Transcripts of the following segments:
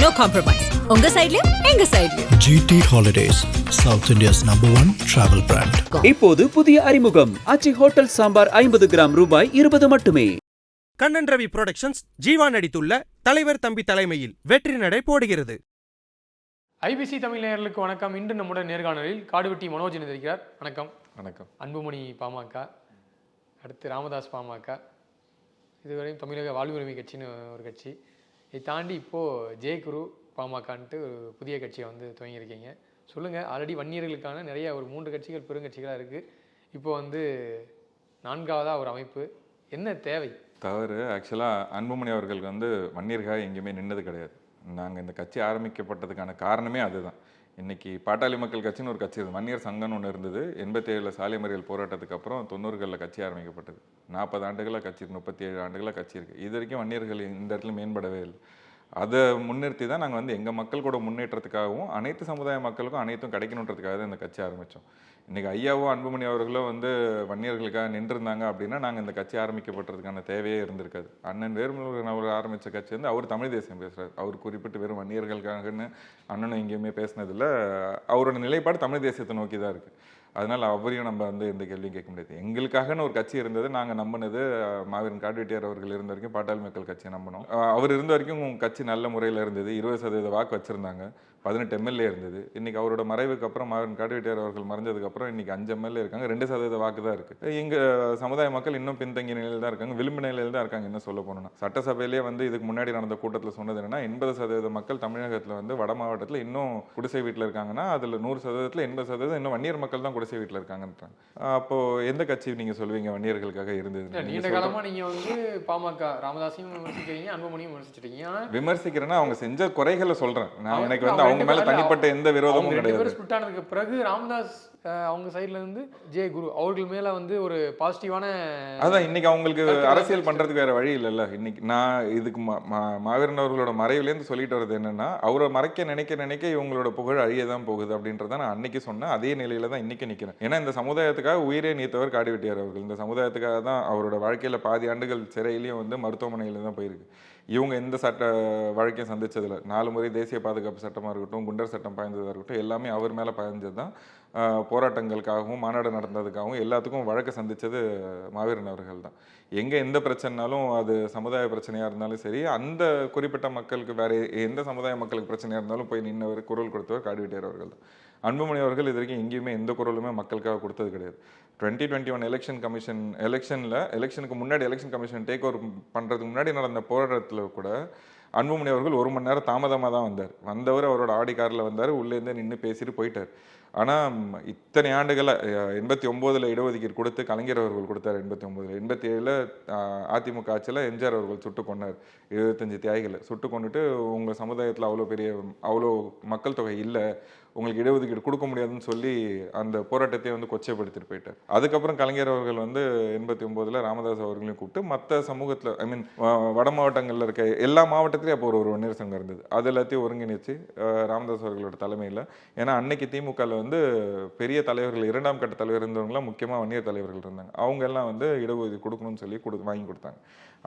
no compromise. உங்க சைடுலயும் எங்க சைடுலயும். GT Holidays, South India's #1 travel brand. இப்போது புதிய அறிமுகம் ஆச்சி ஹோட்டல் சாம்பார் 50 கிராம் ரூபாய் 20 மட்டுமே. கண்ணன் ரவி புரொடக்ஷன்ஸ் ஜீவா நடித்துள்ள தலைவர் தம்பி தலைமையில் வெற்றி நடை போடுகிறது. ஐபிசி தமிழ் நேயர்களுக்கு வணக்கம். இன்று நம்முடைய நேர்காணலில் காடுவெட்டி மனோஜ் இருக்கிறார். வணக்கம். வணக்கம். அன்புமணி பாமக, அடுத்து ராமதாஸ் பாமக, இதுவரையும் தமிழக வாழ்வுரிமை கட்சின்னு ஒரு கட்சி. இதை தாண்டி இப்போது ஜெயகுரு பாமகன்ட்டு ஒரு புதிய கட்சியை வந்து துவங்கியிருக்கீங்க. சொல்லுங்கள், ஆல்ரெடி வன்னியர்களுக்கான நிறைய ஒரு 3 கட்சிகள் பெருங்கட்சிகளாக இருக்குது. இப்போ வந்து 4வதாக ஒரு அமைப்பு, என்ன தேவை? தவறு. ஆக்சுவலாக அன்புமணி அவர்களுக்கு வந்து வன்னியர்களாக எங்கேயுமே நின்னது கிடையாது. நாங்கள் இந்த கட்சி ஆரம்பிக்கப்பட்டதுக்கான காரணமே அதுதான். இன்றைக்கி பாட்டாளி மக்கள் கட்சின்னு ஒரு கட்சி இருந்தது, வன்னியர் சங்கம்னு ஒன்று இருந்தது. 87 சாலை மறியல் போராட்டத்துக்கு அப்புறம் 90களில் கட்சி ஆரம்பிக்கப்பட்டது. 40 ஆண்டுகளாக கட்சி, 37 ஆண்டுகளாக கட்சி இருக்குது. இது வரைக்கும் வன்னியர்கள் இந்த இடத்துல மேம்படவே இல்லை. அதை முன்னிறுத்தி தான் நாங்கள் வந்து எங்கள் மக்கள் கூட முன்னேற்றத்துக்காகவும் அனைத்து சமுதாய மக்களுக்கும் அனைத்தும் கிடைக்கணுன்றதுக்காக தான் இந்த கட்சி ஆரம்பித்தோம். இன்றைக்கி ஐயாவோ அன்புமணி அவர்களோ வந்து வன்னியர்களுக்காக நின்றுருந்தாங்க அப்படின்னா நாங்கள் இந்த கட்சி ஆரம்பிக்கப்பட்டதுக்கான தேவையே இருந்திருக்காது. அண்ணன் வேறுமுருகன் அவர் ஆரம்பித்த கட்சி வந்து அவர் தமிழ் தேசியம் பேசுகிறார். அவர் குறிப்பிட்டு வெறும் வன்னியர்களுக்காகன்னு அண்ணனும் எங்கேயுமே பேசினதில்லை. அவரோட நிலைப்பாடு தமிழ் தேசியத்தை நோக்கி தான் இருக்குது. அதனால் அவரையும் நம்ம வந்து எந்த கேள்வியும் கேட்க முடியாது. எங்களுக்காகன்னு ஒரு கட்சி இருந்தது. நாங்கள் நம்பினது மாவீரன் காடுவெட்டியார் அவர்கள் இருந்த வரைக்கும் பாட்டாளி மக்கள் கட்சியை நம்பினோம். அவர் இருந்த வரைக்கும் கட்சி நல்ல முறையில் இருந்தது. 20% வாக்கு வச்சுருந்தாங்க. 18 எம்எல்ஏ இருந்தது. இன்றைக்கி அவரோட மறைவுக்கு அப்புறம் மாவீரன் காடுவெட்டியார் அவர்கள் மறைஞ்சதுக்கப்புறம் இன்றைக்கி 5 எம்எல்ஏ இருக்காங்க. 2% வாக்கு தான் இருக்குது. எங்கள் சமுதாய மக்கள் இன்னும் பின்தங்கிய நிலையில் தான் இருக்காங்க, விளிம்பு நிலையில் தான் இருக்காங்க. என்ன சொல்ல போனோம்னா, சட்டசபையிலே வந்து இதுக்கு முன்னாடி நடந்த கூட்டத்தில் சொன்னது என்னன்னா, 80% மக்கள் தமிழகத்தில் வந்து வட மாவட்டத்தில் இன்னும் குடிசை வீட்டில் இருக்காங்கன்னா அதில் 100%ல் 80% இன்னும் வன்னியர் மக்கள் தான் குடிசை வீட்டில் இருக்காங்கன்றாங்க. அப்போது எந்த கட்சி நீங்கள் சொல்வீங்க வன்னியர்களுக்காக இருந்தது? நீண்ட காலமாக நீங்கள் வந்து பாமக ராமதாஸையும் விமர்சிக்கிறீங்க, அன்புமணியும் விமர்சிச்சிருக்கீங்க. விமர்சிக்கிறேன்னா அவங்க செஞ்ச குறைகளை சொல்கிறேன். நான் எனக்கு வந்து அவங்க மேலே தனிப்பட்ட எந்த விரோதமும் கிடையாது. ஸ்பிளிட் ஆனதுக்கு பிறகு ராமதாஸ் அவங்க சைட்ல இருந்து ஜெயகுரு அவர்கள் மேல வந்து ஒரு பாசிட்டிவான, அதான் இன்னைக்கு அவங்களுக்கு அரசியல் பண்றதுக்கு வேற வழி இல்லைல்ல. இன்னைக்கு நான் இதுக்கு மாவீரன் அவர்களோட மறைவுலேருந்து சொல்லிட்டு வர்றது என்னன்னா, அவரை மறைக்க நினைக்க இவங்களோட புகழ் அழியதான் போகுது அப்படின்றத நான் அன்னைக்கு சொன்னேன். அதே நிலையில தான் இன்னைக்கு நிற்கிறேன். ஏன்னா இந்த சமுதாயத்துக்காக உயிரே நீத்தவர் காடுவெட்டியார் அவர்கள். இந்த சமுதாயத்துக்காக தான் அவரோட வாழ்க்கையில பாதி ஆண்டுகள் சிறையிலையும் வந்து மருத்துவமனையில தான் போயிருக்கு. இவங்க எந்த சட்ட வழக்கையும் சந்திச்சதில்லை. 4 முறை தேசிய பாதுகாப்பு சட்டமாக இருக்கட்டும், குண்டர் சட்டம் பாய்ந்ததாக இருக்கட்டும், எல்லாமே அவர் மேலே பாய்ந்தது தான். போராட்டங்களுக்காகவும் மாநாடு நடந்ததுக்காகவும் எல்லாத்துக்கும் வழக்கு சந்தித்தது மாவீரன் அவர்கள் தான். எங்கே எந்த பிரச்சனைனாலும் அது சமுதாய பிரச்சனையாக இருந்தாலும் சரி, அந்த குறிப்பிட்ட மக்களுக்கு வேறு எந்த சமுதாய மக்களுக்கு பிரச்சனையாக இருந்தாலும் போய் நின்றவர், குரல் கொடுத்தவர் காடுவெட்டியார் அவர்கள் தான். அன்புமணி அவர்கள் இது வரைக்கும் எங்கேயுமே எந்த குரலுமே மக்களுக்காக கொடுத்தது கிடையாது. 2021 எலெக்ஷன் கமிஷன் எலெக்ஷனுக்கு முன்னாடி எலெக்ஷன் கமிஷன் டேக் ஓவர் பண்ணுறதுக்கு முன்னாடி நடந்த போராட்டத்தில் கூட அன்புமணி அவர்கள் 1 மணி நேரம் தாமதமாக தான் வந்தவர் அவரோட ஆடி காரில் வந்தார். உள்ளேருந்து நின்று பேசிட்டு போயிட்டார். ஆனால் இத்தனை ஆண்டுகளாக 89ல் இடஒதுக்கீடு கொடுத்து கலைஞர் அவர்கள் கொடுத்தார். 89ல் 87ல் அதிமுக ஆட்சியில் எம்ஜிஆர் அவர்கள் சுட்டு கொண்டார். 75 தியாகிகளை சுட்டு கொண்டுட்டு உங்கள் சமுதாயத்தில் அவ்வளோ மக்கள் தொகை இல்லை, உங்களுக்கு இடஒதுக்கீடு கொடுக்க முடியாதுன்னு சொல்லி அந்த போராட்டத்தை வந்து கொச்சைப்படுத்திட்டு போயிட்டார். அதுக்கப்புறம் கலைஞர் அவர்கள் வந்து 89ல் ராமதாஸ் அவர்களையும் கூப்பிட்டு மற்ற சமூகத்தில் வட மாவட்டங்களில் இருக்க எல்லா மாவட்டத்திலையும் அப்போ ஒரு வன்னியர் சங்கம் இருந்தது. அது எல்லாத்தையும் ஒருங்கிணைச்சு ராமதாஸ் அவர்களோட தலைமையில், ஏன்னா அன்னைக்கு திமுகவில் வந்து பெரிய தலைவர்கள் 2ஆம் கட்ட தலைவர் இருந்தவங்களாம் முக்கியமாக வன்னியர் தலைவர்கள் இருந்தாங்க. அவங்க எல்லாம் வந்து இடஒதுக்கீடு கொடுக்கணும்னு சொல்லி வாங்கி கொடுத்தாங்க.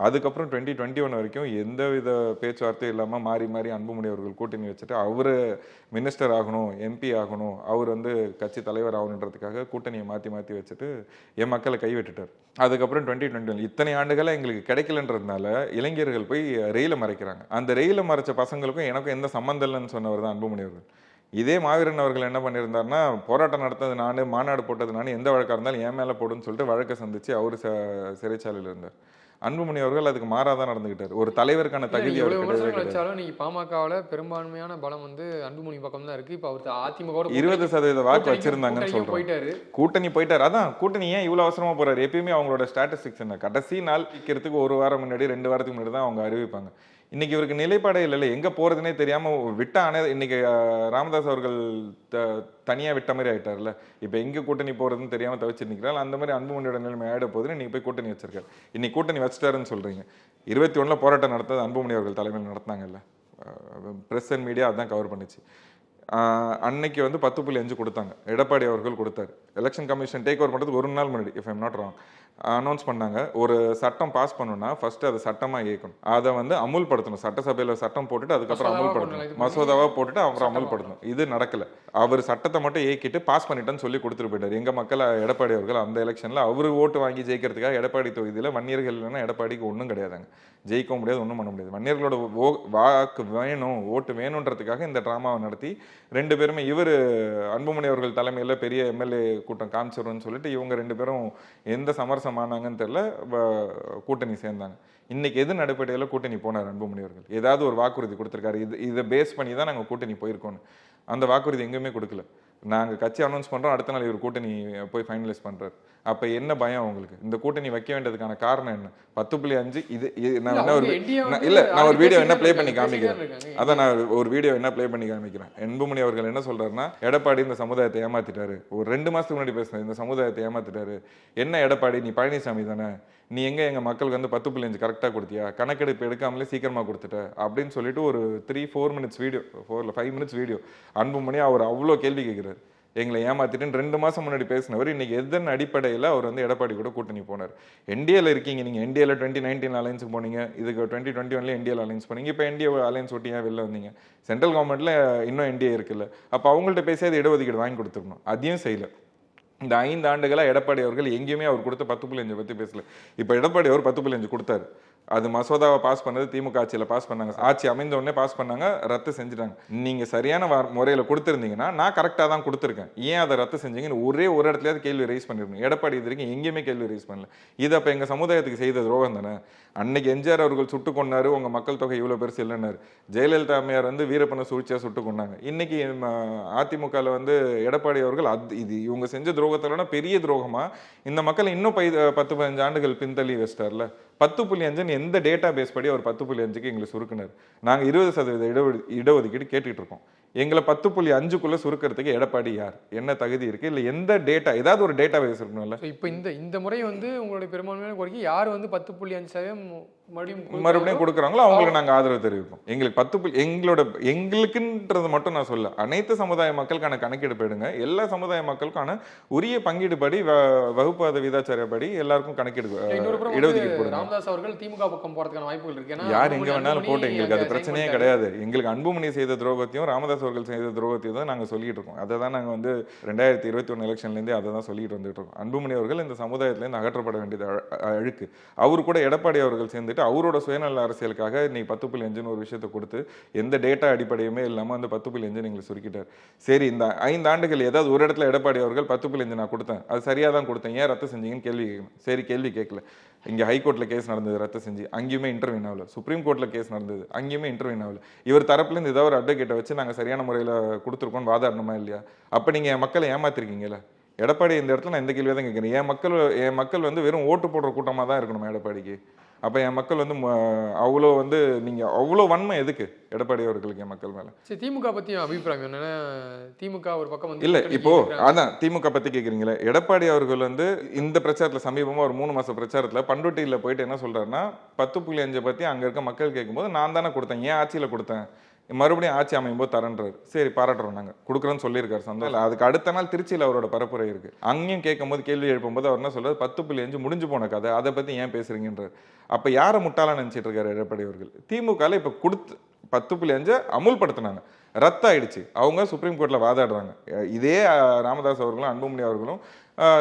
அதுக்கப்புறம் 2021 வரைக்கும் எந்தவித பேச்சுவார்த்தையும் இல்லாமல் மாறி அன்புமணி அவர்கள் கூட்டணி வச்சுட்டு அவர் மினிஸ்டர் ஆகணும், எம்பி ஆகணும், அவர் வந்து கட்சி தலைவர் ஆகணுன்றதுக்காக கூட்டணியை மாற்றி வச்சுட்டு என் மக்களை கைவிட்டுட்டார். அதுக்கப்புறம் 2021 இத்தனை ஆண்டுகளாக எங்களுக்கு கிடைக்கலன்றதுனால இளைஞர்கள் போய் ரெயிலை மறைக்கிறாங்க. அந்த ரெயிலை மறைச்ச பசங்களுக்கும் எனக்கும் எந்த சம்மந்தம் இல்லைன்னு சொன்னவர் தான் அன்புமணி அவர்கள். இதே மாவீரன் அவர்கள் என்ன பண்ணியிருந்தாருன்னா, போராட்டம் நடத்தது நான், மாநாடு போட்டது நான், எந்த வழக்காக இருந்தாலும் என் மேலே போடுன்னு சொல்லிட்டு வழக்கை சந்தித்து அவர் சிறைச்சாலையில் இருந்தார். அன்புமணி அவர்கள் அதுக்கு மாறாதான் நடந்துகிட்டார். ஒரு தலைவருக்கான தகுதி வச்சாலும் நீங்க பாமகவில் பெரும்பான்மையான பலம் வந்து அன்புமணி பக்கம் தான் இருக்கு. இப்போ அவர் அதிமுக 20% வாக்கு வச்சிருந்தாங்கன்னு சொல்றாரு. கூட்டணி போயிட்டாரு. அதான் கூட்டணி ஏன் இவ்வளவு அவசரமா போறாரு? எப்பயுமே அவங்களோட ஸ்டாட்டிஸ்டிக்ஸ் என்ன, கடைசி நாள் விற்கிறதுக்கு 1 வாரம் முன்னாடி 2 வாரத்துக்கு முன்னாடி தான் அவங்க அறிவிப்பாங்க. இன்னைக்கு இவருக்கு நிலைப்பாடே இல்லை, எங்கே போகிறதுனே தெரியாமல் விட்ட இன்னைக்கு ராமதாஸ் அவர்கள் தனியாக விட்ட மாதிரி ஆகிட்டார்ல. இப்போ எங்கே கூட்டணி போகிறதுன்னு தெரியாமல் தவிச்சு நிற்கிறாள். அந்த மாதிரி அன்புமணியோட நிலைமை ஆகிட போகுதுன்னு நீங்கள் போய் கூட்டணி வச்சிருக்காரு. இன்னைக்கு கூட்டணி வச்சுட்டாருன்னு சொல்கிறீங்க. 21 போராட்டம் நடத்தது அன்புமணி அவர்கள் தலைமையில் நடத்தினாங்கல்ல. ப்ரெஸ் அண்ட் மீடியா அதான் கவர் பண்ணிச்சு. அன்னைக்கு வந்து 10.5 கொடுத்தாங்க, எடப்பாடி அவர்கள் கொடுத்தாரு. எலெக்ஷன் கமிஷன் டேக் ஓவர் பண்ணுறதுக்கு 1 நாள் முன்னாடி, if I'm not wrong. Announce பண்ணாங்க. ஒரு சட்டம் பாஸ் பண்ணணும்னா ஃபர்ஸ்ட் அதை சட்டமாக இயக்கணும், அதை வந்து அமுல்படுத்தணும். சட்டசபையில் சட்டம் போட்டுட்டு அதுக்கப்புறம் அமுல்படுத்தணும், மசோதாவாக போட்டுட்டு அப்புறம் அமுல்படுத்தணும். இது நடக்கல. அவர் சட்டத்தை மட்டும் இயக்கிட்டு பாஸ் பண்ணிட்டேன்னு சொல்லி கொடுத்துட்டு போயிட்டார். எங்கள் மக்கள் எடப்பாடி அவர்கள் அந்த எலெக்ஷனில் அவர் ஓட்டு வாங்கி ஜெயிக்கிறதுக்காக எடப்பாடி தொகுதியில் வன்னியர்கள் இல்லைன்னா எடப்பாடிக்கு ஒன்றும் கிடையாதுங்க, ஜெயிக்க முடியாது, ஒன்றும் பண்ண முடியாது. வன்னியர்களோட வாக்கு வேணும், ஓட்டு வேணுன்றதுக்காக இந்த ட்ராமாவை நடத்தி 2 பேருமே இவர் அன்புமணி அவர்கள் தலைமையில் பெரிய எம்எல்ஏ கூட்டம் காமிச்சிடும்னு சொல்லிட்டு இவங்க 2 பேரும் எந்த சமரசமானாங்கன்னு தெரியல, கூட்டணி சேர்ந்தாங்க. இன்னைக்கு எது அடிப்படையில் கூட்டணி போனார் அன்புமணி அவர்கள்? ஏதாவது ஒரு வாக்குறுதி கொடுத்துருக்காரு, இதை பேஸ் பண்ணி தான் நாங்கள் கூட்டணி போயிருக்கோன்னு. அந்த வாக்குறுதி எங்கேயுமே கொடுக்கல. நாங்கள் கட்சி அனௌன்ஸ் பண்ணுறோம், அடுத்த நாள் இவர் கூட்டணி போய் ஃபைனலைஸ் பண்ணுறாரு. அப்போ என்ன பயம் உங்களுக்கு? இந்த கூட்டணி வைக்க வேண்டியதுக்கான காரணம் என்ன? 10.5 இது நான் என்ன நான் ஒரு வீடியோ என்ன ப்ளே பண்ணி காமிக்கிறேன். அதான் நான் ஒரு வீடியோ என்ன ப்ளே பண்ணி காமிக்கிறேன். அன்புமணி அவர்கள் என்ன சொல்றாருன்னா, எடப்பாடி இந்த சமுதாயத்தை ஏமாத்திட்டாரு. ஒரு 2 மாசத்துக்கு முன்னாடி பேசுனேன், இந்த சமுதாயத்தை ஏமாத்திட்டாரு. என்ன எடப்பாடி, நீ பழனிசாமி தானே, நீ எங்க மக்களுக்கு வந்து 10.5 கரெக்டாக கொடுத்தியா, கணக்கெடுப்பு எடுக்காமலே சீக்கிரமா கொடுத்துட்ட அப்படின்னு சொல்லிட்டு ஒரு 3-4 minutes video, 5 minutes video Anbumani அவர் அவ்வளோ கேள்வி கேட்கிறாரு. எங்களை ஏமாத்திட்டுன்னு 2 மாசம் முன்னாடி பேசினவர் இன்னைக்கு எதன் அடிப்படையில் அவர் வந்து எடப்பாடி கூட கூட்டணி போனார். என்டிஏல இருக்கீங்க நீங்க, என்டிஏல 2019 அலைன்ஸுக்கு போனீங்க, இதுக்கு 2021 என்டிஏல அலைன்ஸ் பண்ணீங்க, இப்போ என்டிஏ அலைன்ஸ் ஒட்டி ஏன் வெளில வந்தீங்க? சென்ட்ரல் கவர்மெண்ட்ல இன்னும் என்டிஏ இருக்குல்ல, அப்போ அவங்கள்ட்ட பேசியாவது இடஒதுக்கீடு வாங்கி கொடுத்துருக்கணும், அதையும் செய்யல. இந்த 5 ஆண்டுகளாக எடப்பாடி அவர்கள் எங்கேயுமே அவர் கொடுத்த 10.5 பற்றி பேசல. இப்போ எடப்பாடி அவர் 10.5 கொடுத்தாரு. அது மசோதாவை பாஸ் பண்ணது திமுக ஆட்சியில் பாஸ் பண்ணாங்க, ஆட்சி அமைந்த உடனே பாஸ் பண்ணாங்க, ரத்து செஞ்சுட்டாங்க. நீங்க சரியான முறையில் கொடுத்துருந்தீங்கன்னா நான் கரெக்டாக தான் கொடுத்துருக்கேன், ஏன் அதை ரத்து செஞ்சீங்கன்னு ஒரே ஒரு இடத்துலயாவது கேள்வி ரைஸ் பண்ணிருக்கணும். எடப்பாடி இது வரைக்கும் எங்கேயுமே கேள்வி ரைஸ் பண்ணல. இது அப்போ எங்கள் சமுதாயத்துக்கு செய்த துரோகம் தானே. அன்னைக்கு எம்ஜிஆர் அவர்கள் சுட்டு கொண்டாரு, உங்க மக்கள் தொகை இவ்வளோ பெருசு இல்லைன்னாரு. ஜெயலலிதா அம்மையார் வந்து வீரப்பனை சூழ்ச்சியாக சுட்டு கொண்டாங்க. இன்னைக்கு அதிமுகவில் வந்து எடப்பாடி அவர்கள் இது இவங்க செஞ்ச துரோகத்தோட பெரிய துரோகமா இந்த மக்கள் இன்னும் 10-15 ஆண்டுகள் பின்தள்ளி வச்சிட்டார்ல. 10.5 எந்த டேட்டா பேஸ் படி அவர் 10.5க்கு எங்களை சுருக்குனார். நாங்கள் 20% இடஒதுக்கீடு கேட்டுட்டு இருக்கோம். எங்களை 10.5க்குள்ள சுருக்கிறதுக்கு எடப்பாடி யார், என்ன தகுதி இருக்கு, இல்லை எந்த டேட்டா, ஏதாவது ஒரு டேட்டா பேஸ் இருக்கணும்ல. இப்போ இந்த முறை வந்து உங்களுடைய பெரும்பான்மையான கோரிக்கை யார் வந்து 10.5% மறுபடியும் கொடுக்குறாங்களோ அவங்களுக்கு நாங்கள் ஆதரவு தெரிவிப்போம். எங்களுக்கு எங்களுக்குன்றது மட்டும் நான் சொல்ல, அனைத்து சமுதாய மக்களுக்கான கணக்கெடுப்பு எடுங்க, எல்லா சமுதாய மக்களுக்கான உரிய பங்கீடு படி வகுப்பாத விதாச்சாரப்படி எல்லாருக்கும் கணக்கெடுப்பு இடஒதுக்கீடு போடுங்க. ராமதாஸ் அவர்கள் திமுக பக்கம் போறதுக்கான வாய்ப்புகள் இருக்கு. யார் எங்க வேணாலும் போட்டு எங்களுக்கு அது பிரச்சனையே கிடையாது. எங்களுக்கு அன்புமணி செய்த துரோகத்தையும் ராமதாஸ் அவர்கள் செய்த துரோகத்தையும் தான் நாங்கள் சொல்லிட்டு இருக்கோம். அதை தான் நாங்கள் வந்து 2021 எலெக்ஷன்லேருந்தே அதை தான் சொல்லிட்டு வந்துட்டு இருக்கோம். அன்புமணி அவர்கள் இந்த சமுதாயத்திலேருந்து அகற்றப்பட வேண்டியது அழுக்கு. அவர் கூட எடப்பாடி அவர்கள் சேர்ந்துட்டு அவரோட சுயநல அரசியலுக்காக நீ 10.5 ஒரு விஷயத்தை கொடுத்து எந்த டேட்டா அடிப்படையுமே இல்லாமல் வந்து 10.5 எங்களை சுருக்கிட்டார். சரி, இந்த 5 ஆண்டுகள் ஏதாவது ஒரு இடத்துல எடப்பாடி அவர்கள் 10.5 நான் கொடுத்தேன், அது சரியாக தான் கொடுத்தேன், ஏன் ரத்து செஞ்சீங்கன்னு கேள்வி கேட்கணும். சரி, கேள்வி கேட்கல. இங்கே ஹைகோர்ட்டில் கேஸ் நடந்தது, ரத்து செஞ்சு, அங்கேயுமே இன்டர்வியூ ஆகல. சுப்ரீம் கோர்ட்டில் கேஸ் நடந்தது, அங்கேயுமே இன்டர்வியூ ஆகல. இவர் தரப்புலேருந்து ஏதாவது ஒரு அட்வொகேட்டை வச்சு நாங்கள் சரியான முறையில் கொடுத்துருக்கோன்னு வாதாடணுமா இல்லையா? அப்போ நீங்கள் என் மக்களை ஏமாத்திருக்கீங்களா? எடப்பாடி இந்த இடத்துல நான் இந்த கேள்வியை தான் கேட்குறேன். என் மக்கள் வந்து வெறும் ஓட்டு போடுற கூட்டமாக தான் இருக்கணுமா எடப்பாடிக்கு? அப்போ என் மக்கள் வந்து அவ்வளோ வந்து நீங்கள் அவ்வளோ வன்மை எதுக்கு எடப்பாடி அவர்களுக்கு என் மக்கள் மேலே? சரி, திமுக பற்றி அபிப்பிராயம் என்னன்னா, திமுக ஒரு பக்கம் வந்து இல்லை, இப்போ அதான் திமுக பற்றி கேட்குறீங்களே. எடப்பாடி அவர்கள் வந்து இந்த பிரச்சாரத்தில் சமீபமாக ஒரு 3 மாத பிரச்சாரத்தில் பண்ருட்டியில் போயிட்டு என்ன சொல்கிறாருன்னா, 10.5 பற்றி அங்கே இருக்க மக்கள் கேட்கும்போது நான் தானே கொடுத்தேன், ஏன் ஆட்சியில் கொடுத்தேன், மறுபடியும் ஆட்சி அமையும் போது தரன்றாரு. சரி, பாராட்டுறோம், நாங்கள் கொடுக்குறோன்னு சொல்லியிருக்காரு, சந்தோஷம். அதுக்கு அடுத்த நாள் திருச்சியில் அவரோட பரப்புரை இருக்கு. அங்கேயும் கேட்கும் போது கேள்வி எழுப்பும்போது அவர் என்ன சொல்றாரு, 10.5 முடிஞ்சு போன கதை, அதை பற்றி ஏன் பேசுறீங்கன்றார். அப்போ யாரை முட்டாளா நினச்சிட்டு இருக்காரு எடப்பாடி அவர்கள்? திமுகவில் இப்போ கொடுத்து 10.5 அமுல்படுத்தினாங்க, ரத்தாயிடுச்சு, அவங்க சுப்ரீம் கோர்ட்டில் வாதாடுறாங்க. இதே ராமதாஸ் அவர்களும் அன்புமணி அவர்களும்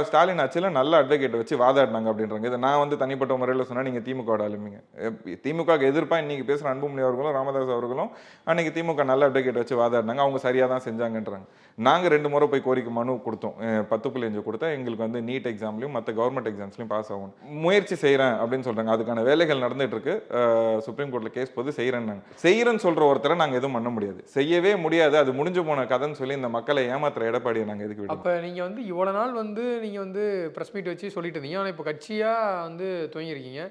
ஸ்டாலின் ஆட்சியில் நல்ல அட்வொகேட்டை வச்சு வாதாடினாங்க அப்படின்றாங்க. இதை நான் வந்து தனிப்பட்ட முறையில் சொன்னால் நீங்கள் திமுகவோட ஆளுமிங்க. திமுக எதிர்ப்பாக இன்னைக்கு பேசுகிற அன்புமணி அவர்களும் ராமதாஸ் அவர்களும் அன்னைக்கு திமுக நல்ல அட்வொகேட்டை வச்சு வாதாடினாங்க, அவங்க சரியாக தான் செஞ்சாங்கன்றாங்க. நாங்கள் 2 முறை போய் கோரிக்கை மனு கொடுத்தோம், 10.5 கொடுத்தா எங்களுக்கு வந்து நீட் எக்ஸாம்லையும் மற்ற கவர்மெண்ட் எக்ஸாம்ஸ்லையும் பாஸ் ஆகும். முயற்சி செய்கிறேன் அப்படின்னு சொல்கிறாங்க, அதுக்கான வேலைகள் நடந்துட்டு இருக்கு. சுப்ரீம் கோர்ட்டில் கேஸ் போது செய்கிறேன்னு சொல்கிற ஒருத்தரை நாங்கள் எதுவும் பண்ண முடியாது, செய்யவே முடியாது, அது முடிஞ்சு போன கதைன்னு சொல்லி இந்த மக்களை ஏமாத்துற எடப்பாடியை நாங்கள் எதுக்கு விடுவோம்? அப்போ நீங்கள் வந்து இவ்வளோ நாள் வந்து நீங்கள் வந்து ப்ரெஸ் மீட் வச்சு சொல்லிட்டு இருந்தீங்க, ஆனால் இப்போ கட்சியாக வந்து துவங்கியிருக்கீங்க.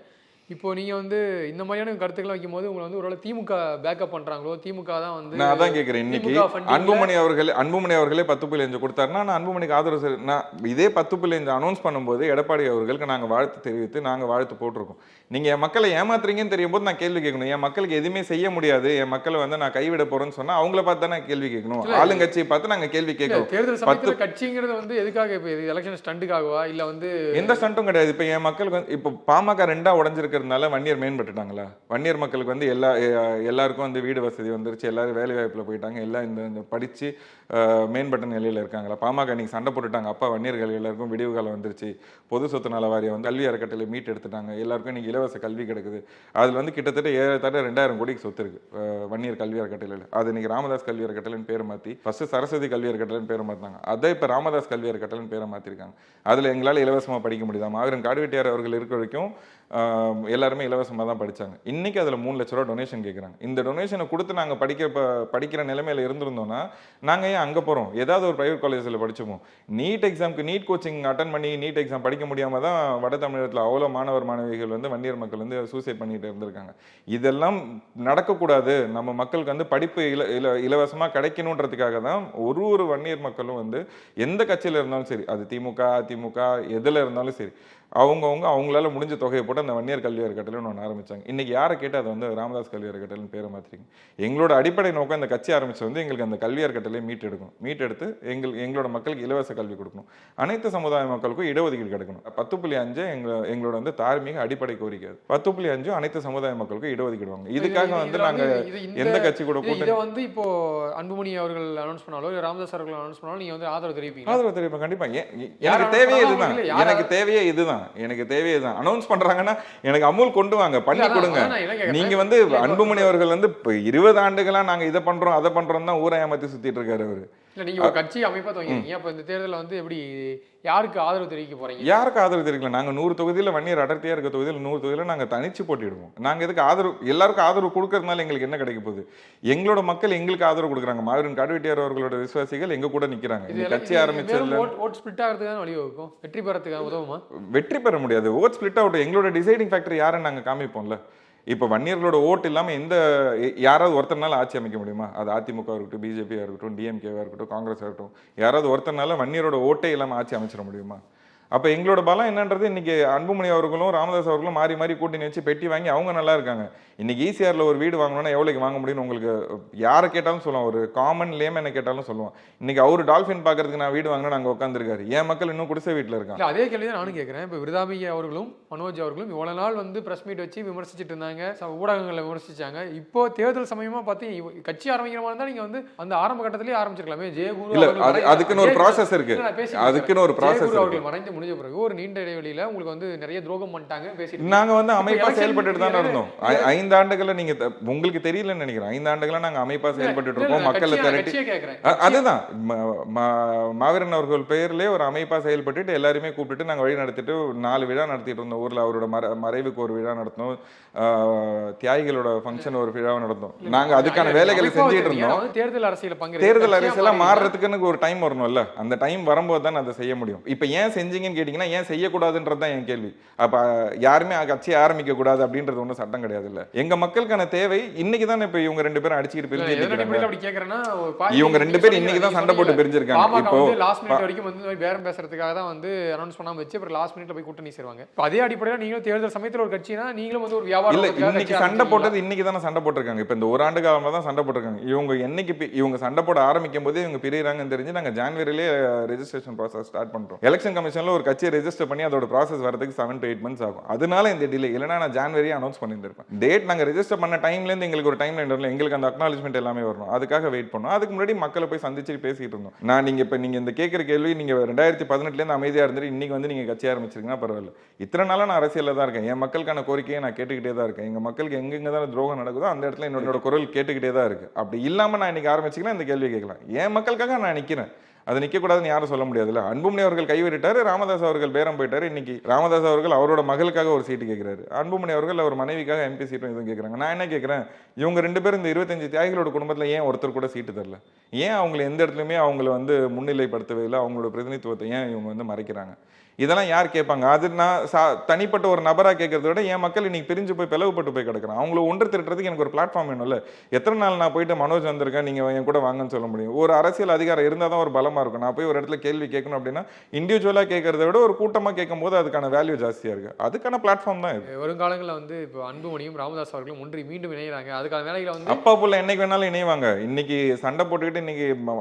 இப்போ நீங்க வந்து இந்த மாதிரியான கருத்துக்கள் வைக்கும் போது உங்களை வந்து ஒருவேளை திமுக பேக்கப் பண்றாங்களோ, திமுக தான் வந்து நான் அதான் கேட்கிறேன். இன்னைக்கு திமுக funding ல- அன்புமணி அவர்களே 10.5 கொடுத்தாருன்னா நான் அன்புமணிக்கு ஆதரவு நான் இதே 10.5 அனௌன்ஸ் பண்ணும்போது எடப்பாடி அவர்களுக்கு நாங்க வாழ்த்து தெரிவித்து நாங்க வாழ்த்து போட்டிருக்கோம். நீங்க என் மக்களை ஏமாத்துறீங்கன்னு தெரியும் போது நான் கேள்வி கேட்கணும். என் மக்களுக்கு எதுவுமே செய்ய முடியாது, என் மக்களை வந்து நான் கைவிட போறேன்னு சொன்னா அவங்கள பார்த்து தான் நான் கேள்வி கேட்கணும். ஆளுங்கட்சியை பார்த்து நாங்க கேள்வி கேட்கணும். தேர்தல் சமயத்துல கட்சிங்கிறது வந்து எதுக்காக இப்போ எலெக்ஷன் ஸ்டண்டுக்காகவா இல்ல வந்து எந்த ஸ்டண்ட்டும் கிடையாது. இப்ப என் மக்களுக்கு வந்து இப்போ பாமக 2ஆ உடைஞ்சிருக்கிறதுனால வன்னியர் மேம்பட்டுட்டாங்களா? வன்னியர் மக்களுக்கு வந்து எல்லாருக்கும் வந்து வீடு வசதி வந்துருச்சு, எல்லாரும் வேலை வாய்ப்புல போயிட்டாங்க, எல்லாம் இந்த படிச்சு மேம்பட்ட நிலையில இருக்காங்களா? பாமக இன்னைக்கு சண்டை போட்டுட்டாங்க, அப்பா வன்னியர்கள் எல்லாருக்கும் விடிவு காலம் வந்துருச்சு, பொது சொத்து நல வாரியம் வந்து கல்வி அறக்கட்டளை மீட் எடுத்துட்டாங்க, எல்லாருக்கும் இன்னைக்கு இலவச கல்வி கிடைக்குது. அதுல வந்து கிட்டத்தட்ட 2000 கோடிக்கு சொத்து இருக்கு வன்னியர் கல்வி அறக்கட்டளையில். அது இன்னைக்கு ராமதாஸ் கல்வி அறக்கட்டளைன்னு பேர் மாற்றி ஃபர்ஸ்ட் சரஸ்வதி கல்வி அறக்கட்டளைன்னு பேர் மாற்றினாங்க. அதை இப்போ ராமதாஸ் கல்வி அறக்கட்டளைன்னு பேரை மாற்றிருக்காங்க. அதில் எங்களால் இலவசமாக படிக்க முடியுதா? மாவீரன் காடுவெட்டியார் அவர்கள் இருக்க வரைக்கும் எல்லாருமே இலவசமாக தான் படித்தாங்க. இன்னைக்கு அதில் 3 லட்ச ரூபா டொனேஷன் கேட்குறாங்க. இந்த டொனேஷனை கொடுத்து நாங்கள் படிக்கிற நிலைமையில இருந்திருந்தோம்னா நாங்கள் ஏன் அங்கே போகிறோம்? ஏதாவது ஒரு ப்ரைவேட் காலேஜில் படிச்சுப்போம். நீட் எக்ஸாமுக்கு நீட் கோச்சிங் அட்டன் பண்ணி நீட் எக்ஸாம் படிக்க முடியாமல் தான் வட தமிழகத்தில் அவ்வளோ மாணவிகள் வந்து வன்னியர் மக்கள் வந்து சூசைட் பண்ணிட்டு இருந்திருக்காங்க. இதெல்லாம் நடக்கக்கூடாது. நம்ம மக்களுக்கு வந்து படிப்பு இலவசமாக கிடைக்கணுன்றதுக்காக தான் ஒரு வன்னியர் மக்களும் வந்து எந்த கட்சியில் இருந்தாலும் சரி, அது திமுக அதிமுக எதில் இருந்தாலும் சரி, அவங்களால முடிஞ்ச தொகையை போட்டு அந்த வன்னியர் கல்வி அறக்கட்டளைன்னு ஒன்று ஆரம்பிச்சாங்க. இன்னைக்கு யாரை கேட்டு அதை வந்து ராமதாஸ் கல்வி அறக்கட்டளைன்னு பேரை மாற்றிருங்க. எங்களோட அடிப்படை நோக்கம் இந்த கட்சி ஆரம்பிச்சு வந்து எங்களுக்கு அந்த கல்வி அறக்கட்டளையை மீட்டெடுத்து எங்களோட மக்களுக்கு இலவச கல்வி கொடுக்கணும், அனைத்து சமுதாய மக்களுக்கும் இடஒதுக்கீடு கிடைக்கணும். 10.5 எங்களோட வந்து தார்மீக அடிப்படை கோரிக்கை. 10.5 அனைத்து சமுதாய மக்களுக்கும் இடஒதுக்கீடு வாங்க. இதுக்காக வந்து நாங்க எந்த கட்சி கூட கூட்டணி வந்து இப்போ அன்புமணி அவர்கள் அனௌன்ஸ் பண்ணாலோ இல்ல ராமதாஸ் அவர்கள் அனௌன்ஸ் பண்ணாலும் நீங்க வந்து ஆதரவு தெரிவிப்பீங்க? ஆதரவு தெரிவிப்பேன் கண்டிப்பா. எனக்கு தேவையே இதுதான். அனௌன்ஸ் பண்றாங்கன்னா எனக்கு அமுல் கொண்டு வாங்க, பண்ணி கொடுங்க. நீங்க வந்து அன்புமணி அவர்கள் வந்து 20 ஆண்டுகளா நாங்க இதை பண்றோம் அதை பண்றோம் தான் ஊரை ஏமாத்தி சுத்திட்டு இருக்காரு அவரு. இல்ல நீங்க ஒரு கட்சி அமைப்பா துவங்கிருக்கீங்க. அப்ப இந்த தேர்தலில் வந்து எப்படி யாருக்கு ஆதரவு தெரிவிக்க போறீங்க? யாருக்கு ஆதரவு தெரிவிக்கல. நாங்க 100 தொகுதியில வன்னியர் அடர்த்தியா இருக்க தொகுதியில் 100 தொகுதியில நாங்க தனிச்சு போட்டிடுவோம். நாங்க எதுக்கு ஆதரவு எல்லாருக்கும் ஆதரவு கொடுக்கறதுனால எங்களுக்கு என்ன கிடைக்க போகுது? எங்களோட மக்கள் எங்களுக்கு ஆதரவு கொடுக்குறாங்க. மாவீரன் காடுவெட்டியார் அவர்களோட விசுவாசிகள் எங்க கூட நிக்கிறாங்க. இந்த கட்சி ஆரம்பிச்சதுல ஓட் ஸ்பிளிட் ஆகிறதுக்கு தான் வழிவகுக்கும். வெற்றி பெறதுக்கு உதவுமா? வெற்றி பெற முடியாது. ஓட் ஸ்பிளிட் அவுட் எங்களோட டிசைடிங் ஃபேக்டர் யாருன்னு நாங்க காமிப்போம்ல. இப்போ வன்னியர்களோட ஓட்டு இல்லாமல் யாராவது ஒருத்தர்னால ஆட்சி அமைக்க முடியுமா? அது அதிமுக இருக்கட்டும், பிஜேபியாக இருக்கட்டும், டிஎம்கேவாக இருக்கட்டும், காங்கிரஸாக இருக்கட்டும், யாராவது ஒருத்தர்னால வன்னியரோட ஓட்டே இல்லாமல் ஆட்சி அமைச்சிட முடியுமா? அப்போ எங்களோட பலம் என்னன்றது இன்னைக்கு அன்புமணி அவர்களும் ராமதாஸ் அவர்களும் மாறி மாறி கூட்டணி வச்சு பெட்டி வாங்கி அவங்க நல்லா இருக்காங்க. இன்னைக்கு ஈசிஆர்ல ஒரு வீடு வாங்கணும்னா எவ்வளோக்கு வாங்க முடியும்னு உங்களுக்கு யாரை கேட்டாலும் சொல்லுவோம். ஒரு காமன் லேமனை கேட்டாலும் சொல்லுவோம். இன்னைக்கு அவரு டால்ஃபின் பார்க்கறதுக்கு நான் வீடு வாங்கினா அங்கே உட்காந்துருக்காரு. என் மக்கள் இன்னும் குடிசை வீட்டில் இருக்காங்க. அதே கேள்வி தான் நானும் கேட்குறேன். இப்போ விருதாமிகை அவர்களும் மனோஜ் அவர்களும் இவ்வளோ நாள் வந்து பிரஸ் மீட் வச்சு விமர்சிச்சுட்டு இருந்தாங்க, ஊடகங்களை விமர்சிச்சாங்க. இப்போ தேர்தல் சமயமா பார்த்து கட்சி ஆரம்பிக்கிற மாதிரி தான் நீங்க வந்து அந்த ஆரம்ப கட்டத்திலேயே ஆரம்பிச்சிருக்கலாமே. ஜெயகுரு அதுக்குன்னு ஒரு ப்ராசஸ் இருக்கு. அதுக்குன்னு ஒரு ப்ராசஸ் அவர்கள் மறைந்து முடிஞ்ச பிறகு ஒரு நீண்ட இடைவெளியில உங்களுக்கு வந்து நிறைய துரோகம் பண்ணிட்டாங்க பேசிட்டு நாங்க வந்து அமைப்பா செயல்பட்டு தான் இருந்தோம். 5 ஆண்டுகள நீங்க உங்களுக்கு தெரியலன்னு நினைக்கிறேன். 5 ஆண்டுகளா நாங்க அமைப்பா செயல்பட்டு இருக்கோம். மக்களை திரட்டி அதுதான் மாவீரன் அவர்கள் பெயர்லயே ஒரு அமைப்பா செயல்பட்டு எல்லாருமே கூப்பிட்டு நாங்க வழி நடத்திட்டு 4 விழா நடத்திட்டு இருந்தோம். ஊர்ல அவரோட மறைவுக்கு ஒரு விழா நடத்தணும், தியாகிகளோட ஃபங்க்ஷன் ஒரு விழாவை நடத்தோம். நாங்க அதுக்கான வேலைகளை செஞ்சுட்டு இருந்தோம். தேர்தல் அரசியல மாறுறதுக்குன்னு ஒரு டைம் வரணும்ல. அந்த டைம் வரும்போது தான் அதை செய்ய முடியும். இப்ப ஏன் செஞ்சீங்கன்னு கேட்டீங்கன்னா ஏன் செய்யக்கூடாதுன்றதுதான் என் கேள்வி. அப்ப யாருமே கட்சி ஆரம்பிக்க கூடாது அப்படின்றது ஒன்றும் சட்டம் கிடையாது. இல்ல எங்க மக்களுக்கான தேவை இன்னைக்கு தான். இப்ப இவங்க 2 பேரும் அடிச்சுக்கிட்டு பிரிஞ்சிருக்காங்க. இவங்க 2 பேரும் இன்னைக்கு தான் சண்டை போட்டு பிரிஞ்சிருக்காங்க. இப்போ லாஸ்ட் மினிட் வரைக்கும் வந்து பேரம் பேசுறதுக்காக தான் வந்து அனௌன்ஸ் பண்ணாம வச்சு அப்புறம் லாஸ்ட் மினிட்ல போய் கூட்டணி சேருவாங்க. அதே அடிப்படையில் நீங்களும் தேர்தல் சமயத்தில் ஒரு கட்சினா நீங்களும் வந்து ஒரு வியாபாரம் இல்ல இன்னைக்கு சண்டை போட்டது இன்னைக்கு தானே சண்டை போட்டிருக்காங்க. இப்ப இந்த 1 ஆண்டு காலமா தான் சண்டை போட்டிருக்காங்க. இவங்க சண்டை போட ஆரம்பிக்கும் போதே இவங்க பிரியறாங்கன்னு தெரிஞ்சு நாங்க ஜனவரியிலே ரெஜிஸ்ட்ரேஷன் ப்ராசஸ் ஸ்டார்ட் பண்றோம். எலெக்ஷன் கமிஷன்ல ஒரு கட்சியை ரெஜிஸ்டர் பண்ணி அதோட ப்ராசஸ் வரதுக்கு 7 to 8 months ஆகும். அதனால இந்த டிலே. இல்லைன்னா நான் ஜனவரியே அனௌன்ஸ் பண்ணியிருப்பேன். டேட் நாங்க ரெஜிஸ்டர் பண்ண டைம்ல இருந்து எங்களுக்கு ஒரு டைம் லைன் வரல. எங்களுக்கு அந்த அக்னாலஜ்மெண்ட் எல்லாமே வரணும். அதுக்காக வெயிட் பண்ணோம். அதுக்கு முன்னாடி மக்களை போய் சந்திச்சு பேசிட்டு இருந்தோம். நீங்க இந்த கேட்கிற கேள்வி நீங்க 2018 இருந்து அமைதியா இருந்துட்டு இன்னைக்கு வந்து நீங்க கட்சி ஆரம்பிச்சிருக்கீங்கன்னா பரவாயில்ல. இத்தனை நாளா நான் அரசியல்ல தான் இருக்கேன். என் மக்களுக்கான கோரிக்கையை நான் கேட்டுக்கிட்டே தான் இருக்கேன். எங்க மக்களுக்கு எங்கெங்க தான் துரோகம் நடக்குதோ அந்த இடத்துல என்னோட குரல் கேட்டுக்கிட்டே தான் இருக்கு. அப்படி இல்லாம நான் இன்னைக்கு ஆரம்பிச்சிக்கலாம் இந்த கேள்வி கேட்கலாம். என் மக்களுக்காக நான் நிக்கிறேன். அது நிற்கக்கூடாதுன்னு யாரும் சொல்ல முடியாதுல்ல. அன்புமணி அவர்கள் கைவிட்டாரு, ராமதாஸ் அவர்கள் பேரம் போயிட்டாரு. இன்னைக்கு ராமதாஸ் அவர்கள் அவரோட மகளுக்காக ஒரு சீட்டு கேட்கிறாரு, அன்புமணி அவர்கள் அவர் மனைவிக்காக எம்பி சீட்டும் எதுவும் கேட்குறாங்க. நான் என்ன கேட்குறேன், இவங்க 2 பேரும் இந்த 25 தியாகிகளோட குடும்பத்தில் ஏன் ஒருத்தர் கூட சீட்டு தரல? ஏன் அவங்களை எந்த இடத்துலையுமே அவங்கள வந்து முன்னிலைப்படுத்தவே இல்லை? அவங்களோட பிரதிநிதித்துவத்தை ஏன் இவங்க வந்து மறைக்கிறாங்க? இதெல்லாம் யார் கேட்பாங்க? அது நான் தனிப்பட்ட ஒரு நபராக கேட்கறத விட என் மக்கள் இன்னைக்கு பிரிஞ்சு போய் பிளவுபட்டு போய் கிடக்குறான். அவங்கள ஒன்று திரட்டுறதுக்கு எனக்கு ஒரு பிளாட்ஃபார்ம் வேணும்ல. எத்தனை நாள் நான் போயிட்டு மனோஜ் வந்திருக்கேன் நீங்க என் கூட வாங்கன்னு சொல்ல முடியும்? ஒரு அரசியல் அதிகாரம் இருந்தால் தான் ஒரு பலமா இருக்கும். நான் போய் ஒரு இடத்துல கேள்வி கேட்கணும் அப்படின்னா இண்டிவிஜுவலா கேட்கறத விட ஒரு கூட்டமா கேட்கும் போது அதுக்கான வேல்யூ ஜாஸ்தியா இருக்கு. அதுக்கான பிளாட்ஃபார்ம் தான் இது. வருங்காலங்களில் வந்து இப்போ அன்புமணியும் ராமதாஸ் அவர்களும் ஒன்றி மீண்டும் இணைகிறாங்க. அதுக்கான வேலைகளை வந்து அப்பா புள்ள என்னைக்கு வேணாலும் இணைவாங்க. இன்னைக்கு சண்டை போட்டுக்கிட்டு இன்னைக்கு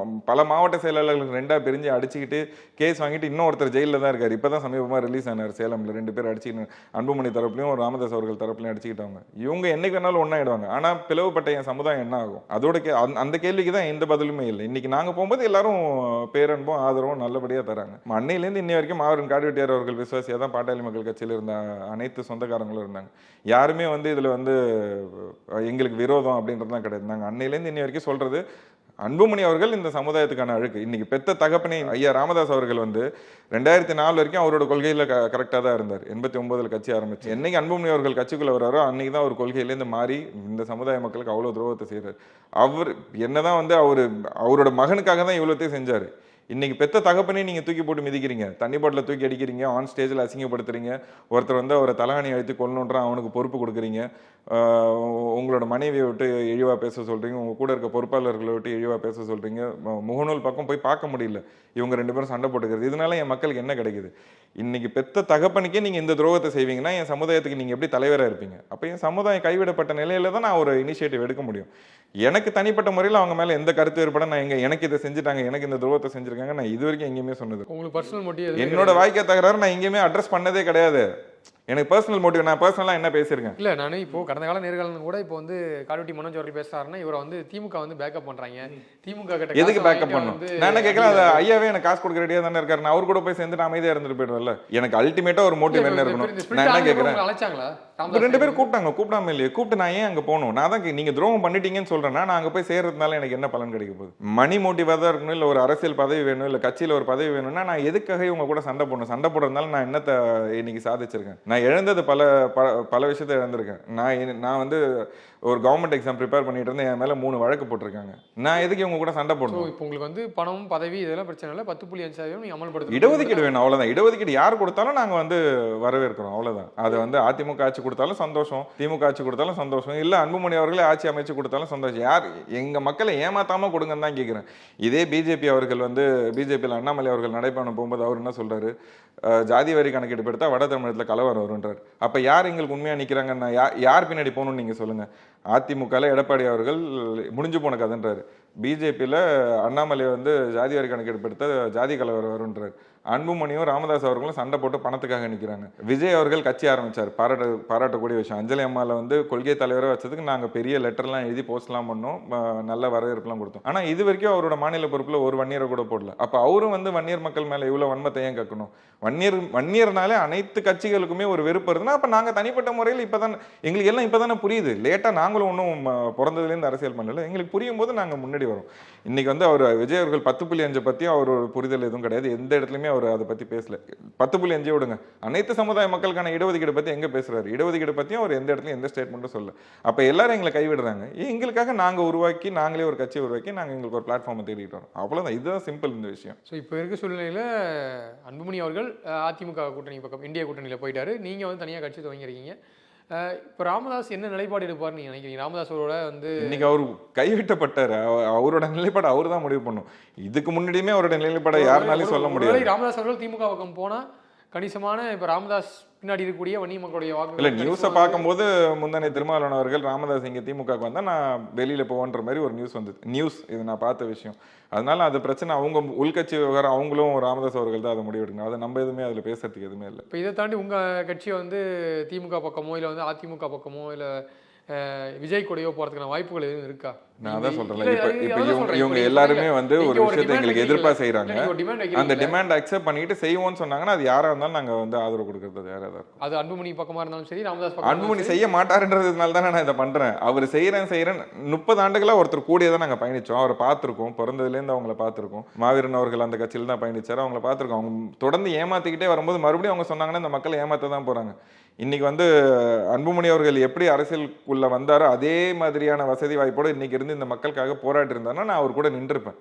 பல மாவட்ட செயலாளர்களுக்கு 2 பிரிஞ்சு அடிச்சுக்கிட்டு கேஸ் வாங்கிட்டு இன்னும் ஒருத்தர் ஜெயிலில் தான் இருக்காரு. இப்பதான் சமீபமா ரிலீஸ் ஆனார் சேலம்ல. 2 பேர் அடிச்சுக்கிட்டு அன்புமணி தரப்புலையும் ராமதாஸ் அவர்கள் தரப்புலையும் அடிச்சுக்கிட்டவங்க. இவங்க என்னைக்கு வேணாலும் ஒன்னாயிடுவாங்க. ஆனா பிளவுபட்ட என் சமுதாயம் என்ன ஆகும்? அதோட அந்த கேள்விக்கு தான் எந்த பதிலுமே இல்லை. இன்னைக்கு நாங்க போகும்போது எல்லாரும் பேரன்பும் ஆதரவும் நல்லபடியா தராங்க. அன்னையிலேருந்து இன்னி வரைக்கும் மாவீரன் காடுவெட்டியார் அவர்கள் விசுவாசியா தான் பாட்டாளி மக்கள் கட்சியில் இருந்த அனைத்து சொந்தக்காரங்களும் இருந்தாங்க. யாருமே வந்து இதுல வந்து எங்களுக்கு விரோதம் அப்படின்றதுலாம் கிடையாது. நாங்க அன்னையிலேருந்து இன்னி வரைக்கும் சொல்றது அன்புமணி அவர்கள் இந்த சமுதாயத்துக்கான அழுக்கு. இன்னைக்கு பெத்த தகப்பனை ஐயா ராமதாஸ் அவர்கள் வந்து 2004 வரைக்கும் அவரோட கொள்கையில கரெக்டாக தான் இருந்தார். 89 கட்சி ஆரம்பிச்சு என்னைக்கு அன்புமணி அவர்கள் கட்சிக்குள்ள வராரோ அன்னைக்கு தான் ஒரு கொள்கையிலேருந்து மாறி இந்த சமுதாய மக்களுக்கு அவ்வளோ துரோகத்தை செய்யறாரு. அவர் என்னதான் வந்து அவரோட மகனுக்காக தான் இவ்வளோத்தையும் செஞ்சாரு. இன்னைக்கு பெத்த தகப்பனே நீங்க தூக்கி போட்டு மிதிக்கிறீங்க, தண்ணி பாட்டில தூக்கி அடிக்கிறீங்க, ஆன் ஸ்டேஜில் அசிங்கப்படுத்துறீங்க, ஒருத்தர் வந்து அவரை தலகாணி அழைத்து கொள்ளணுன்றான் அவனுக்கு பொறுப்பு கொடுக்குறீங்க, உங்களோட மனைவியை விட்டு இழிவா பேச சொல்றீங்க, உங்க கூட இருக்க பொறுப்பாளர்களை விட்டு இழிவா பேச சொல்றீங்க, முகநூல் பக்கம் போய் பார்க்க முடியல இவங்க 2 பேரும் சண்டை போட்டுக்கிறது. இதனால என் மக்களுக்கு என்ன கிடைக்குது? இன்னைக்கு பெத்த தகப்பனுக்கே நீங்க இந்த துரோகத்தை செய்வீங்கன்னா என் சமுதாயத்துக்கு நீங்க எப்படி தலைவராக இருப்பீங்க? அப்ப என் சமுதாயம் கைவிடப்பட்ட நிலையில தான் நான் ஒரு இனிஷியேட்டிவ் எடுக்க முடியும். எனக்கு தனிப்பட்ட முறையில் அவங்க மேல எந்த கருத்து ஏற்பட நான் எனக்கு இதை செஞ்சுட்டாங்க, எனக்கு இந்த துரோகத்தை செஞ்சிருக்காங்க நான் இது வரைக்கும் எங்கேயுமே சொன்னது. உங்களுக்கு பர்சனல் மோட்டிவ் என்னோட வாய்க்கை தகராறு நான் எங்கேயுமே அட்ரஸ் பண்ணதே கிடையாது. எனக்கு பர்சனல் மோட்டிவ் நான் பர்சனலாக என்ன பேசியிருக்கேன் இல்லை. நான் இப்போ கடந்த கால நேர்காணல் கூட இப்போ வந்து காடுவெட்டி மனோஜ் அவர்கள் பேசுறாருன்னா இவரை வந்து திமுக வந்து பேக்கப் பண்றாங்க. திமுக கிட்ட எதுக்கு பேக்கப் பண்ணும்? நான் என்ன கேட்கறேன், அது ஐயாவே எனக்கு காசு கொடுக்க ரெடியா தானே இருக்காரு. நான் அவர் கூட போய் சேர்ந்து நான் அமைதியா இருந்துட்டு போயிடுவேன்ல. எனக்கு அல்டிமேட்டா ஒரு மோட்டிவ் என்ன இருக்கணும்? நான் என்ன கேட்கறேன், அழைச்சாங்களா 2 பேரும் கூப்பிட்டாங்க, கூப்பிடாம இல்லையே. கூப்பிட்டு நான் ஏன் அங்க போகணும்? நான் தான் நீங்க துரோகம் பண்ணிட்டீங்கன்னு சொல்றேன்னா நான் அங்க போய் சேர்றதுனால எனக்கு என்ன பலன் கிடைக்க போகுது? மணி மோட்டிவா தான் இருக்கணும், இல்ல ஒரு அரசியல் பதவி வேணும், இல்ல கட்சியில ஒரு பதவி வேணும்னா நான் எதுக்காக இவங்க கூட சண்டை போடணும்? சண்டை போடுறதுனால நான் என்னத்தை இன்னைக்கு சாதிச்சிருக்கேன்? நான் இழந்தது பல விஷயத்தை இழந்திருக்கேன். நான் வந்து ஒரு கவர்மெண்ட் எக்ஸாம் ப்ரிப்பேர் பண்ணிட்டு இருந்தேன், என் மேல 3 வழக்கு போட்டிருக்காங்க. நான் எதுக்கு இவங்க கூட சண்டை போடணும்? இப்போ உங்களுக்கு வந்து பணம் பதவி இதெல்லாம் பிரச்சனை இல்லை, 10.5% நீங்க அமல்படுத்த இடஒதுக்கீடு வேணும், அவ்வளவுதான். இடஒதுக்கீடு யார் கொடுத்தாலும் நாங்க வந்து வரவேற்கிறோம், அவ்வளவுதான். அது வந்து அதிமுக ஆட்சி கொடுத்தாலும் சந்தோஷம், திமுக ஆட்சி கொடுத்தாலும் சந்தோஷம், இல்ல அன்புமணி அவர்களே ஆட்சி அமைச்சு கொடுத்தாலும் சந்தோஷம். யார் எங்க மக்களை ஏமாத்தாம கொடுங்கன்னு தான் கேட்கிறேன். இதே பிஜேபி அவர்கள் வந்து பிஜேபியில் அண்ணாமலை அவர்கள் நடைபயணம் போகும்போது அவர் என்ன சொல்றாரு, ஜாதி வரி கணக்கெடுப்பு எடுத்தா வட தமிழகத்தில் கலவரம் வருன்றார். அப்ப யார் எங்களுக்கு உண்மையா நிக்கிறாங்கன்னா யார் பின்னாடி போகணும்னு நீங்க சொல்லுங்க. அதிமுகல எடப்பாடி அவர்கள் முடிஞ்சு போன கதைன்றாரு, பிஜேபியில் அண்ணாமலை வந்து ஜாதி வரி கணக்கெடுப்பு எடுத்த ஜாதி கலவரம் வருன்றார். அன்புமணியும் ராமதாஸ் அவர்களும் சண்டை போட்டு பணத்துக்காக நிற்கிறாங்க. விஜய் அவர்கள் கட்சி ஆரம்பிச்சார், பாராட்டக்கூடிய விஷயம். அஞ்சலி அம்மாவில் வந்து கொள்கை தலைவராக வச்சதுக்கு நாங்கள் பெரிய லெட்டர்லாம் எழுதி போஸ்ட்லாம் பண்ணோம், நல்ல வரவேற்புலாம் கொடுத்தோம். ஆனால் இது வரைக்கும் அவரோட மாநில பொறுப்பில் ஒரு வன்னியரை கூட போடல. அப்போ அவரும் வந்து வன்னியர் மக்கள் மேலே இவ்வளோ வன்மத்தை ஏன் கக்கணும்? வன்னியர்னாலே அனைத்து கட்சிகளுக்குமே ஒரு வெறுப்பு இருக்குன்னா அப்போ நாங்கள் தனிப்பட்ட முறையில் எங்களுக்கு எல்லாம் இப்போ தானே புரியுது. லேட்டாக நாங்களும் ஒன்றும் பிறந்ததுலேருந்து அரசியல் பண்ணல, எங்களுக்கு புரியும் போது நாங்கள் முன்னாடி வரோம். இன்னைக்கு வந்து அவர் விஜய் அவர்கள் 10.5 பற்றியும் அவர் ஒரு புரிதல் எதுவும் கிடையாது, எந்த இடத்துலையுமே அவர் அதை பற்றி பேசல. 10.5 விடுங்க, அனைத்து சமுதாய மக்களுக்கான இடஒதுக்கீடு பற்றி எங்கே பேசுறாரு? இடஒதுக்கீடு பற்றியும் அவர் எந்த இடத்துலையும் எந்த ஸ்டேட்மெண்ட்டும் சொல்ல. அப்போ எல்லாரும் எங்களை கைவிடுறாங்க. எங்களுக்காக நாங்கள் உருவாக்கி, நாங்களே ஒரு கட்சியை உருவாக்கி நாங்கள் எங்களுக்கு ஒரு பிளாட்ஃபார்மை தேடிட்டு வரோம், அவ்வளோதான். இதுதான் சிம்பிள் இந்த விஷயம். ஸோ இப்போ இருக்க சூழ்நிலையில் அன்புமணி அவர்கள் அதிமுக கூட்டணி பக்கம் இந்தியா கூட்டணியில் போயிட்டாரு, நீங்கள் வந்து தனியாக கட்சி துவங்கிருக்கீங்க. இப்போ ராமதாஸ் என்ன நிலைப்பாடு எடுப்பார்னு நீங்கள் நினைக்கிறீங்க? ராமதாஸோட வந்து இன்னைக்கு அவர் கைவிட்டப்பட்டார், அவரோட நிலைப்பாடு அவர் தான் முடிவு பண்ணும். இதுக்கு முன்னாடியுமே அவரோட நிலைப்பாடை யாருனாலையும் சொல்ல முடியாது. ராமதாஸ் அவர்கள் திமுக பக்கம் போனால் கணிசமான இப்போ ராமதாஸ் பின்னாடி இருக்கக்கூடிய வன்னி மக்களுடைய வாக்கு இல்லை, நியூஸை பார்க்கும்போது முந்தனை திருமாவளவன் அவர்கள் ராமதாஸ் இங்கே திமுக வந்தா நான் வெளியில போவேன்ற மாதிரி ஒரு நியூஸ் வந்தது. இது நான் பார்த்த விஷயம். அதனால அது பிரச்சனை, அவங்க உள்கட்சி விவகாரம், அவங்களும் ராமதாஸ் அவர்கள் தான் அதை முடிவெடுக்கணும். அதை நம்ம எதுவுமே அதில் பேசுறதுக்கு எதுவுமே இல்லை. இப்போ இதை தாண்டி உங்கள் கட்சியை வந்து திமுக பக்கமோ இல்லை வந்து அதிமுக பக்கமோ இல்லை விஜய் கூடயோ போறதுக்கான வாய்ப்புகள் எதுவும் இருக்கா? நான் அதான் சொல்றேன், இப்ப இவங்க எல்லாருமே வந்து ஒரு விஷயத்தை எங்களுக்கு எதிர்ப்பா செய்யறாங்க. அந்த டிமாண்ட் அக்செப்ட் பண்ணிட்டு செய்வோம்னு சொன்னாங்கன்னா அது யாரா இருந்தாலும் நாங்க வந்து ஆதரவு கொடுக்கறது யாரா தான் இருக்கும். அது அன்புமணி பக்கமா இருந்தாலும் சரி, ராமதாஸ் பக்கம். அன்புமணி செய்ய மாட்டாருன்றதுனால தானே நான் இதை பண்றேன். அவர் செய்யறேன் 30 ஆண்டுகளா ஒருத்தர் கூடிய தான் நாங்க பயணிச்சோம், அவரை பார்த்திருக்கோம், பிறந்ததுல இருந்து அவங்கள பார்த்திருக்கோம். மாவீரன் அவர்கள் அந்த கட்சியில தான் பயணிச்சாரு, அவங்கள பார்த்திருக்கோம். அவங்க தொடர்ந்து ஏமாத்திக்கிட்டே வரும்போது மறுபடியும் அவங்க சொன்னாங்கன்னா இந்த மக்களை ஏமாத்த தான் போறாங்க. இன்னைக்கு வந்து அன்புமணி அவர்கள் எப்படி அரசியலுக்குள்ள வந்தாரோ அதே மாதிரியான வசதி வாய்ப்போடு இன்னைக்கு இருந்து இந்த மக்களுக்காக போராட்டி இருந்தாருன்னா நான் அவர் கூட நின்றுப்பேன்.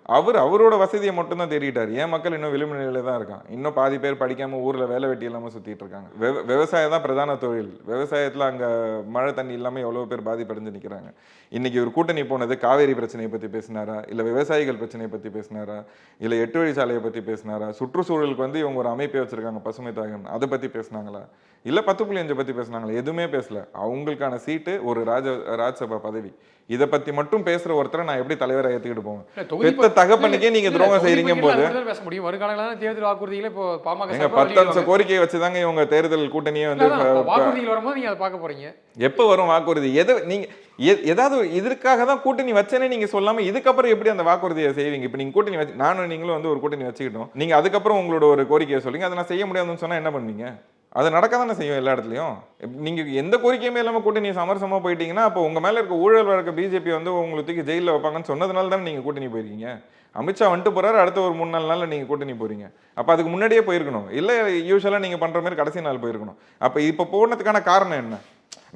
அவரோட வசதியை மட்டும் தான் தேடிட்டார். ஏன் மக்கள் இன்னும் விளிம்பு நிலையில தான் இருக்கான். இன்னும் பாதி பேர் படிக்காம ஊர்ல வேலை வெட்டி இல்லாம சுத்திட்டு இருக்காங்க. விவசாயம் தான் பிரதான தொழில். விவசாயத்துல அங்க மழை தண்ணி இல்லாம எவ்வளவு பேர் பாதிப்படைஞ்சு நிக்கிறாங்க. இன்னைக்கு ஒரு கூட்டணி போனது காவேரி பிரச்சனையை பத்தி பேசினாரா, இல்ல விவசாயிகள் பிரச்சனையை பத்தி பேசினாரா, இல்ல 8 வழிச்சாலையை பத்தி பேசினாரா, சுற்றுச்சூழலுக்கு வந்து இவங்க ஒரு அமைப்பை வச்சிருக்காங்க பசுமை தாகம், அதை பத்தி பேசினாங்களா, இல்ல 10.5 பத்தி பேசினாங்களா? எதுவுமே பேசல. அவங்களுக்கான சீட்டு ஒரு ராஜ்யசபா பதவி. இத பத்தி மட்டும் பேசுற ஒருத்தரை நான் எப்படி தலைவரை ஏத்துக்கிட்டு போவேன்? பெத்த தகப்பனுக்கே நீங்க துரோகம் செய்றீங்க போது பேச முடியும். வருகாலங்கள தேர்தல் வாக்குறுதிகளை இப்போ பாமக 10 அம்ச கோரிக்கையை வச்சுதாங்க இவங்க தேர்தல் கூட்டணியே வந்து வாக்குறுதிகள் வரும்போது நீங்க அதை பார்க்க போறீங்க. எப்ப வரும் வாக்குறுதி? நீங்க ஏதாவது இதற்காக தான் கூட்டணி வச்சேனே நீங்க சொல்லாம இதுக்கப்புறம் எப்படி அந்த வாக்குறுதியை செய்வீங்க? இப்ப நீங்க கூட்டணி வச்சு நானும் நீங்களும் வந்து ஒரு கூட்டணி வச்சுக்கிட்டோம். நீங்க அதுக்கப்புறம் உங்களோட ஒரு கோரிக்கையை சொல்லுங்க. அதை நான் செய்ய முடியாதுன்னு சொன்னா என்ன பண்ணுவீங்க? அது நடக்க தானே செய்யும் எல்லா இடத்துலையும். நீங்க எந்த கோரிக்கையுமே இல்லாம கூட்டணி சமரசமா போயிட்டீங்கன்னா அப்போ உங்க மேல இருக்க ஊழல் வழக்க பிஜேபி வந்து உங்களுக்கு தூக்கி ஜெயிலில் வைப்பாங்கன்னு சொன்னதுனால தானே நீங்க கூட்டணி போயிருக்கீங்க. அமித்ஷா வந்துட்டு போறாரு, அடுத்த ஒரு 3-4 நாள்ல நீங்க கூட்டணி போறீங்க. அப்ப அதுக்கு முன்னாடியே போயிருக்கணும். இல்ல யூஸ்வலா நீங்க பண்ற மாதிரி கடைசி நாள் போயிருக்கணும். அப்ப இப்ப போனதுக்கான காரணம் என்ன?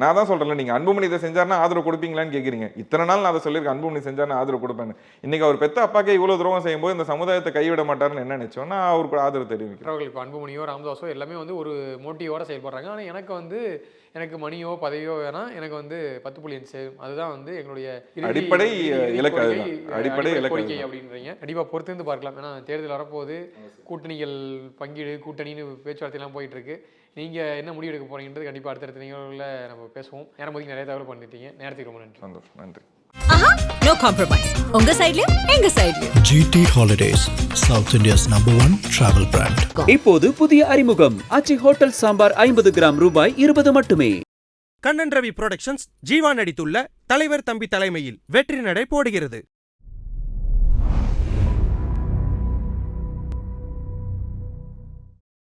நான் தான் சொல்றேன், நீங்க அன்புமணி இதை செஞ்சாருன்னா ஆதரவு கொடுப்பீங்களான்னு கேட்குறீங்க. இத்தனை நாள் நான் அதை சொல்லியிருக்கேன், அன்புமணி செஞ்சாருன்னா ஆதரவு கொடுப்பேன்னு. இன்னைக்கு அவர் பெத்த அப்பாக்கே இவ்வளவு துரோகம் செய்யும் போது இந்த சமுதாயத்தை கைவிட மாட்டாருன்னு என்ன நினைச்சோன்னா அவருக்கு ஆதரவு தெரிவிக்கிறேன். இப்போ அன்புமணியோ ராமதாஸோ எல்லாமே வந்து ஒரு மோட்டிவோட செயல்படுறாங்க. ஆனால் எனக்கு மணியோ பதவியோ வேணாம், எனக்கு வந்து 10.5 சேரும். அதுதான் வந்து எங்களுடைய அடிப்படை இலக்கு கோரிக்கை அப்படின்றீங்க. கண்டிப்பா பொறுத்திருந்து பார்க்கலாம். ஏன்னா தேர்தல் வரப்போது, கூட்டணிகள் பங்கீடு கூட்டணின்னு பேச்சுவார்த்தை எல்லாம் போயிட்டு இருக்கு. நீங்க என்ன முடிவு எடுக்க போறீங்கன்றது கண்டிப்பா அடுத்தடுத்த நிகழ்வுல நம்ம பேசுவோம். நேரம் ஒதுக்கி நிறைய தகவல் பண்ணிட்டீங்க. நேரத்துக்கு ரொம்ப நன்றி. சந்தோஷம், நன்றி. No compromise. உங்க சைடுலயும் எங்க சைடுலயும். GT Holidays, South India's #1 travel brand. இப்போது புதிய அறிமுகம் ஆச்சி ஹோட்டல் சாம்பார் 50 கிராம் ரூபாய் 20 மட்டுமே. கண்ணன் ரவி புரொடக்ஷன்ஸ் ஜீவா நடித்துள்ள தலைவர் தம்பி தலைமையில் வெற்றி நடை போடுகிறது.